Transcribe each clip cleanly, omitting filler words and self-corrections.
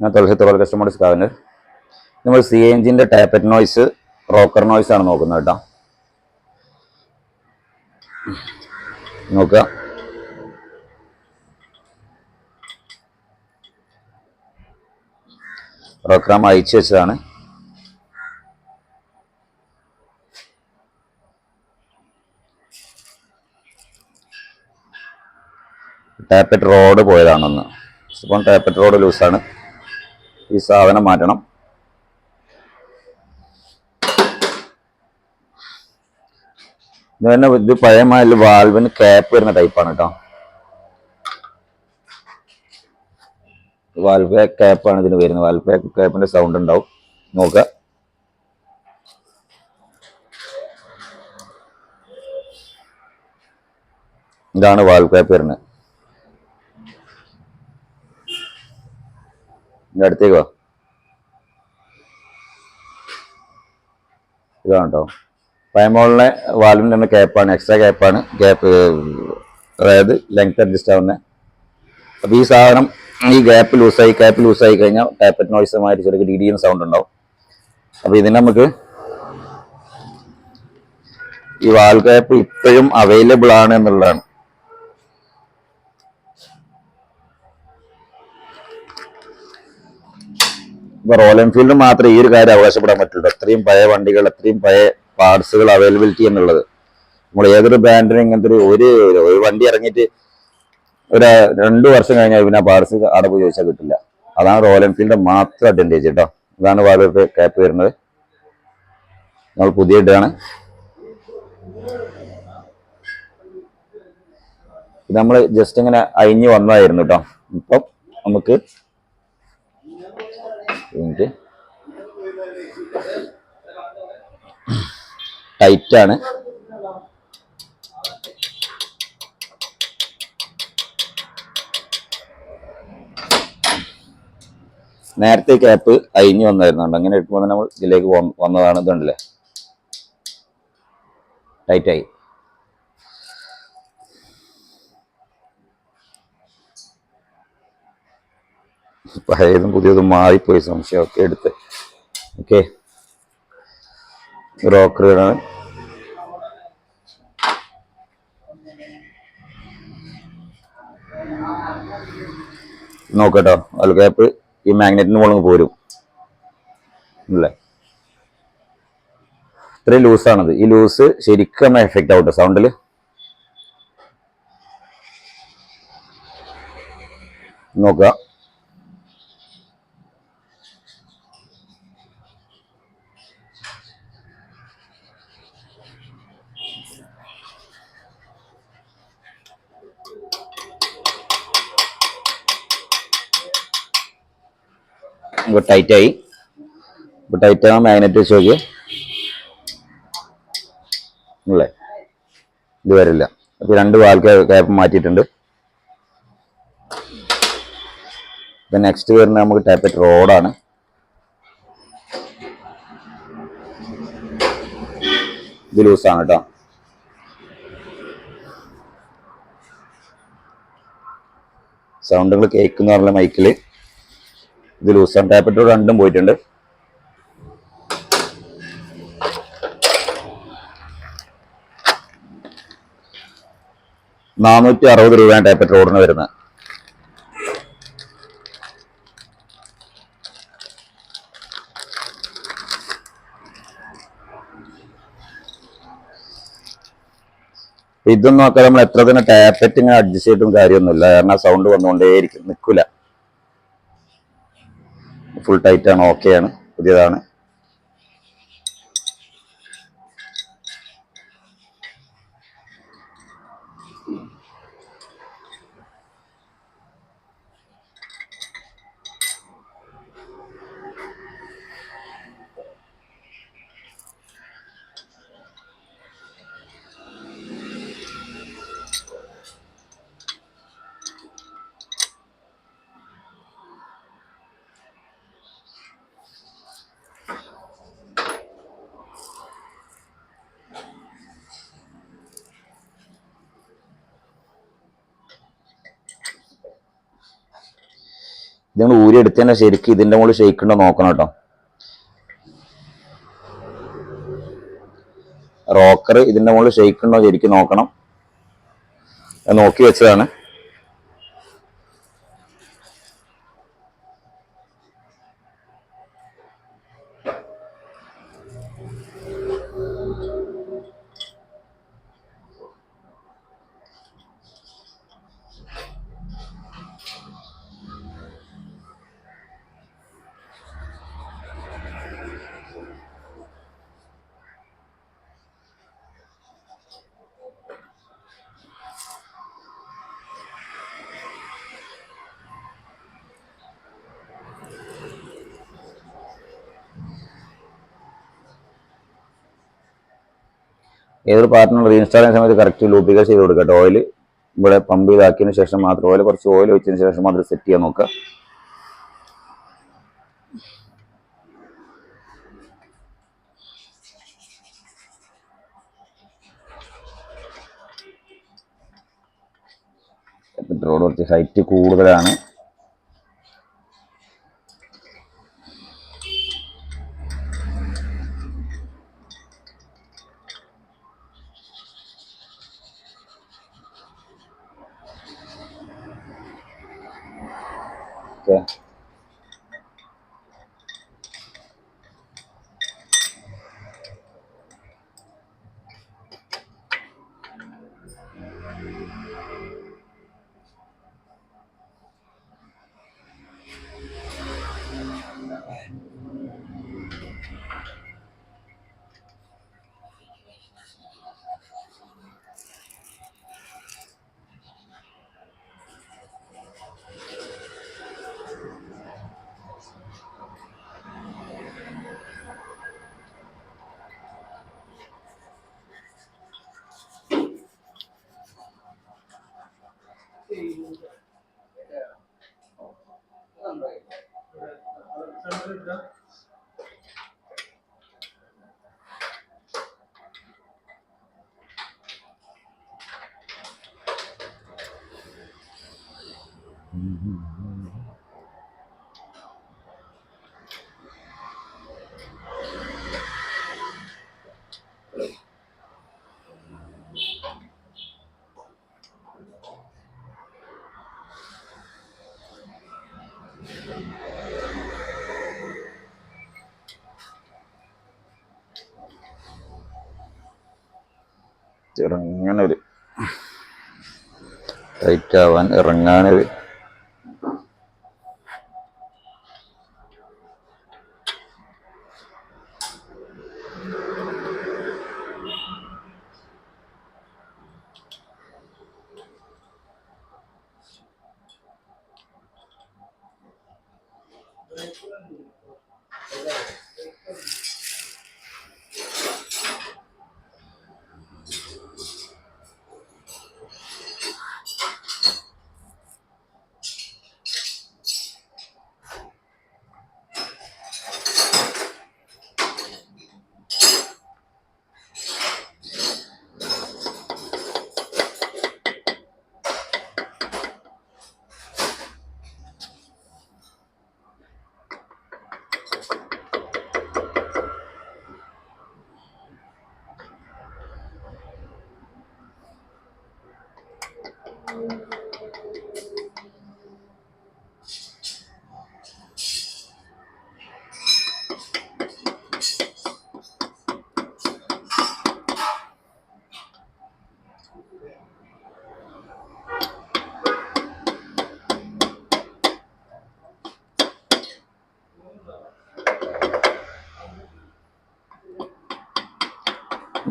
ഞാൻ തുളസി കസ്റ്റമേഴ്സ് കാവന് നമ്മൾ CNG tappet noise rocker noise ആണ് നോക്കുന്നത് കേട്ടോ. നോക്കുക, റോക്കറാം അയച്ചു വെച്ചതാണ്. ടാപ്പറ്റ് റോഡ് പോയതാണെന്ന്. ഇപ്പം ടാപ്പറ്റ് റോഡ് ലൂസാണ്. ഈ സാധനം മാറ്റണം. ഇത് തന്നെ ഇത് പഴയ മാതിരി വാൽവിന് ക്യാപ്പ് വരുന്ന ടൈപ്പാണ് കേട്ടോ. വാൽവ് ക്യാപ്പാണ് ഇതിന് വരുന്നത്. വാൽവ് ക്യാപ്പിന്റെ സൗണ്ട് ഉണ്ടാവും. നോക്കുക, ഇതാണ് വാൽവ് ക്യാപ്പ് വരുന്നത്. ഇതിൻ്റെ അടുത്തേക്ക് വാ. ഇതാണ് കേട്ടോ പയമോളിലെ വാൽവിൻ്റെ തന്നെ ക്യാപ്പാണ്, എക്സ്ട്രാ ക്യാപ്പാണ്. ക്യാപ്പ് അതായത് ലെങ്ത് അഡ്ജസ്റ്റ് ആവുന്നത്. അപ്പോൾ ഈ സാധനം ഈ ക്യാപ്പ് ലൂസായി കഴിഞ്ഞാൽ ടാപ്പറ്റ് നോയ്സുമായിട്ട് ചെറിയ DDN സൗണ്ട് ഉണ്ടാവും. അപ്പോൾ ഇതിന് നമുക്ക് ഈ വാൽവ് ക്യാപ്പ് ഇപ്പോഴും അവൈലബിൾ ആണ് എന്നുള്ളതാണ്. ഇപ്പൊ റോയൽ എൻഫീൽഡ് മാത്രമേ ഈ ഒരു കാര്യം അവകാശപ്പെടാൻ പറ്റുള്ളൂ. അത്രയും പഴയ വണ്ടികൾ, അത്രയും പഴയ പാർട്സുകൾ അവൈലബിലിറ്റി എന്നുള്ളത്. നമ്മൾ ഏതൊരു ബ്രാൻഡിനും ഇങ്ങനത്തെ ഒരു വണ്ടി ഇറങ്ങിയിട്ട് ഒരു 2 വർഷം കഴിഞ്ഞാൽ പിന്നെ പാർട്സ് അവിടെ പോയി ചോദിച്ചാൽ കിട്ടില്ല. അതാണ് റോയൽ എൻഫീൽഡിന്റെ മാത്രം അഡ്വാൻറ്റേജ് കേട്ടോ. ഇതാണ് വാൽവ് ക്യാപ്പ് വരുന്നത്. നമ്മൾ പുതിയ ഇടാണ്. ഇത് നമ്മൾ ജസ്റ്റ് ഇങ്ങനെ അഴിഞ്ഞു വന്നതായിരുന്നു കേട്ടോ. ഇപ്പം നമുക്ക് ടൈറ്റാണ്. നേരത്തെ ക്യാപ്പ് അഴിഞ്ഞു വന്നായിരുന്നുണ്ട്. അങ്ങനെ ഇട്ടുമ്പോൾ നമ്മൾ ഇതിലേക്ക് വന്നതാണ്. ഇതുണ്ടല്ലേ, ടൈറ്റായി. പഴയതും പുതിയതും മാറിപ്പോയി, സംശയമൊക്കെ എടുത്ത്. ഓക്കെ, റോക്കറാണ്. നോക്കട്ടോ, വാൽവ് ക്യാപ്പ് ഈ മാഗ്നറ്റിന് മുകളിൽ പോരും അല്ലേ. ഇത്രയും ലൂസാണത്. ഈ ലൂസ് ശരിക്കും എഫക്റ്റ് ആവട്ടെ സൗണ്ടിൽ. നോക്കുക, ടൈറ്റായി. ഇപ്പൊ ടൈറ്റാകാൻ മാഗ്നറ്റ് വെച്ച് നോക്കിയേ അല്ലേ, ഇത് വരില്ല. അപ്പൊ 2 വാൽവ് ക്യാപ്പ് മാറ്റിയിട്ടുണ്ട്. ഇപ്പൊ നെക്സ്റ്റ് വരുന്നത് നമുക്ക് ടാപ്പറ്റ് റോഡാണ്. ഇത് ലൂസാണ് കേട്ടോ. സൗണ്ടുകൾ കേൾക്കുന്ന പറഞ്ഞ മൈക്കില് ഇത് ലൂസാണ്. ടാപ്പറ്റ് റോഡ് 2 പോയിട്ടുണ്ട്. ₹460 ടാപ്പറ്റ് റോഡിന് വരുന്നത്. ഇതൊന്നും നോക്കാം, നമ്മൾ എത്ര തന്നെ ടാപ്പറ്റ് ഇങ്ങനെ അഡ്ജസ്റ്റ് ചെയ്തിട്ടും കാര്യമൊന്നുമില്ല. കാരണം സൗണ്ട് വന്നുകൊണ്ടേയിരിക്കും, നിൽക്കില്ല. ഫുൾ ടൈറ്റ് ആണ്, ഓക്കെയാണ്, പുതിയതാണ്. ഇത് നമ്മൾ ഊരി എടുത്തതിനെ ശരിക്കും ഇതിന്റെ മുകളിൽ ഷെയ്ക്ക് ഉണ്ടോ നോക്കണം കേട്ടോ. റോക്കർ ഇതിന്റെ മുകളിൽ ഷെയ്ക്ക് ഉണ്ടോ ശരിക്കും നോക്കണം. നോക്കി വെച്ചതാണ്. ഏതൊരു പാർട്ടിനും റീഇൻസ്റ്റാൾ ചെയ്യുന്ന സമയത്ത് കറക്റ്റ് ലൂബ്രിക്കേറ്റ് ചെയ്ത് കൊടുക്കുക. ഓയിൽ ഇവിടെ പമ്പ് ചെയ്താക്കിയതിന് ശേഷം മാത്രം കുറച്ച് ഓയിൽ വെച്ചതിന് ശേഷം മാത്രം സെറ്റ് ചെയ്യാൻ നോക്കുക. റോഡ് കുറച്ച് ഹൈറ്റ് കൂടുതലാണ്. ഇറങ്ങാനൊരു ടൈറ്റ് ആവാൻ ഇറങ്ങാനൊരു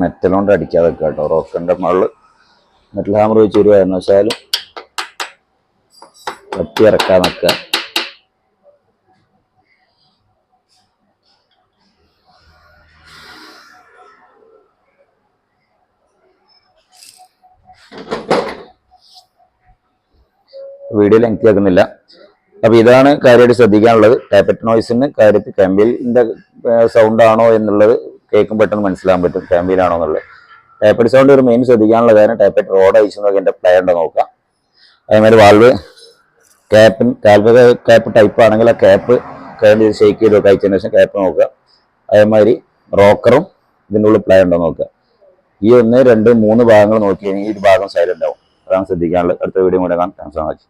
മെറ്റൽ കൊണ്ട് അടിക്കാതെ വെക്കുക കേട്ടോ. റോക്കറിന്റെ മുകളിൽ മെറ്റൽ ഹാമർ വെച്ച് ഒരു കാരണവശാലും വെട്ടി ഇറക്കാൻ നിൽക്കുക. വീഡിയോ ലെങ്തി ആക്കുന്നില്ല. അപ്പൊ ഇതാണ് കാര്യമായിട്ട് ശ്രദ്ധിക്കാനുള്ളത്. ടാപ്പറ്റ് നോയ്സിന് കാര്യത്തിൽ കമ്പിലിന്റെ സൗണ്ട് ആണോ എന്നുള്ളത് കേൾക്കും പെട്ടെന്ന് മനസ്സിലാൻ പറ്റും കമ്പിയിലാണോ എന്നുള്ളത്. ടാപ്പറ്റ് സൗണ്ട് ഒരു മെയിൻ ശ്രദ്ധിക്കാനുള്ള കാര്യം ടാപ്പറ്റ് റോഡ് അയച്ചു നോക്കി എന്റെ പ്ലേ ഉണ്ടോ നോക്കാം. അതേമാതിരി വാൾവ് കാൽവേ ക്യാപ്പ് ടൈപ്പ് ആണെങ്കിൽ ആ ക്യാപ്പ് ഷെയ്ക്ക് ചെയ്ത് കഴിച്ചതിന് ശേഷം ക്യാപ്പ് നോക്കുക. അതേമാതിരി റോക്കറും ഇതിൻ്റെ ഉള്ളിൽ പ്ലേ ഉണ്ടോ നോക്കുക. ഈ 1, 2, 3 ഭാഗങ്ങൾ നോക്കി കഴിഞ്ഞാൽ ഈ ഒരു ഭാഗം സൈലന്റ് ആവും. അതാണ് ശ്രദ്ധിക്കാനുള്ളത്. അടുത്ത വീഡിയോ കൂടെ കാണാം. Thanks so much.